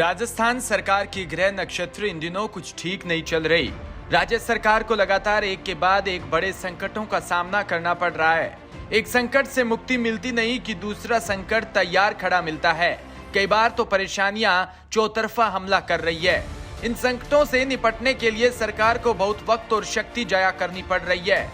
राजस्थान सरकार की गृह नक्षत्र इन दिनों कुछ ठीक नहीं चल रही। राज्य सरकार को लगातार एक के बाद एक बड़े संकटों का सामना करना पड़ रहा है। एक संकट से मुक्ति मिलती नहीं कि दूसरा संकट तैयार खड़ा मिलता है। कई बार तो परेशानियां चौतरफा हमला कर रही है। इन संकटों से निपटने के लिए सरकार को बहुत वक्त और शक्ति जाया करनी पड़ रही है।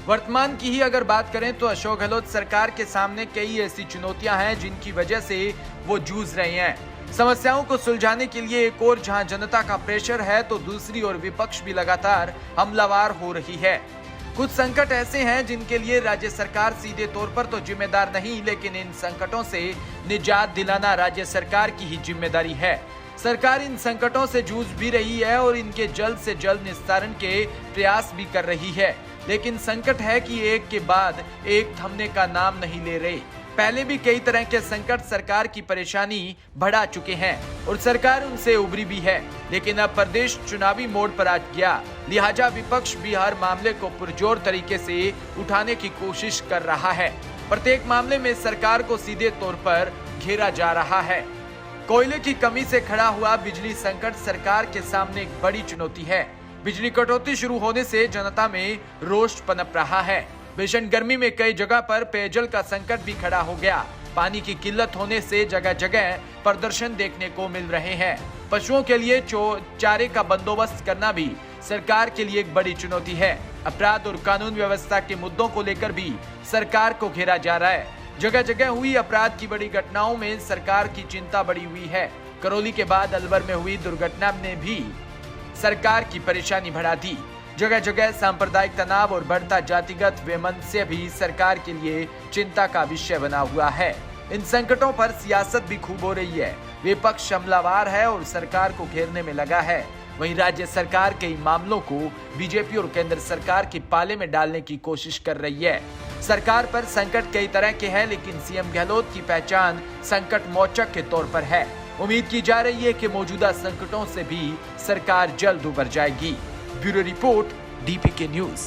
वर्तमान की ही अगर बात करें तो अशोक गहलोत सरकार के सामने कई ऐसी चुनौतियां हैं जिनकी वजह से वो जूझ रहे हैं। समस्याओं को सुलझाने के लिए एक और जहां जनता का प्रेशर है तो दूसरी ओर विपक्ष भी लगातार हमलावर हो रही है। कुछ संकट ऐसे हैं जिनके लिए राज्य सरकार सीधे तौर पर तो जिम्मेदार नहीं, लेकिन इन संकटों से निजात दिलाना राज्य सरकार की ही जिम्मेदारी है। सरकार इन संकटों से जूझ भी रही है और इनके जल्द से जल्द निस्तारण के प्रयास भी कर रही है, लेकिन संकट है कि एक के बाद एक थमने का नाम नहीं ले रहे। पहले भी कई तरह के संकट सरकार की परेशानी बढ़ा चुके हैं और सरकार उनसे उबरी भी है, लेकिन अब प्रदेश चुनावी मोड पर आ गया, लिहाजा विपक्ष भी हर मामले को पुरजोर तरीके से उठाने की कोशिश कर रहा है। प्रत्येक मामले में सरकार को सीधे तौर पर घेरा जा रहा है। कोयले की कमी से खड़ा हुआ बिजली संकट सरकार के सामने एक बड़ी चुनौती है। बिजली कटौती शुरू होने से जनता में रोष पनप रहा है। भीषण गर्मी में कई जगह पर पेयजल का संकट भी खड़ा हो गया। पानी की किल्लत होने से जगह जगह प्रदर्शन देखने को मिल रहे हैं। पशुओं के लिए चारे का बंदोबस्त करना भी सरकार के लिए एक बड़ी चुनौती है। अपराध और कानून व्यवस्था के मुद्दों को लेकर भी सरकार को घेरा जा रहा है। जगह जगह हुई अपराध की बड़ी घटनाओं में सरकार की चिंता बढ़ी हुई है। करौली के बाद अलवर में हुई दुर्घटना ने भी सरकार की परेशानी बढ़ा दी। जगह जगह सांप्रदायिक तनाव और बढ़ता जातिगत वैमनस्य भी सरकार के लिए चिंता का विषय बना हुआ है। इन संकटों पर सियासत भी खूब हो रही है। विपक्ष हमलावर है और सरकार को घेरने में लगा है। वहीं राज्य सरकार कई मामलों को बीजेपी और केंद्र सरकार के पाले में डालने की कोशिश कर रही है। सरकार पर संकट कई तरह के हैं, लेकिन सीएम गहलोत की पहचान संकट मोचक के तौर पर है। उम्मीद की जा रही है कि मौजूदा संकटों से भी सरकार जल्द उबर जाएगी। Bureau report, DPK news.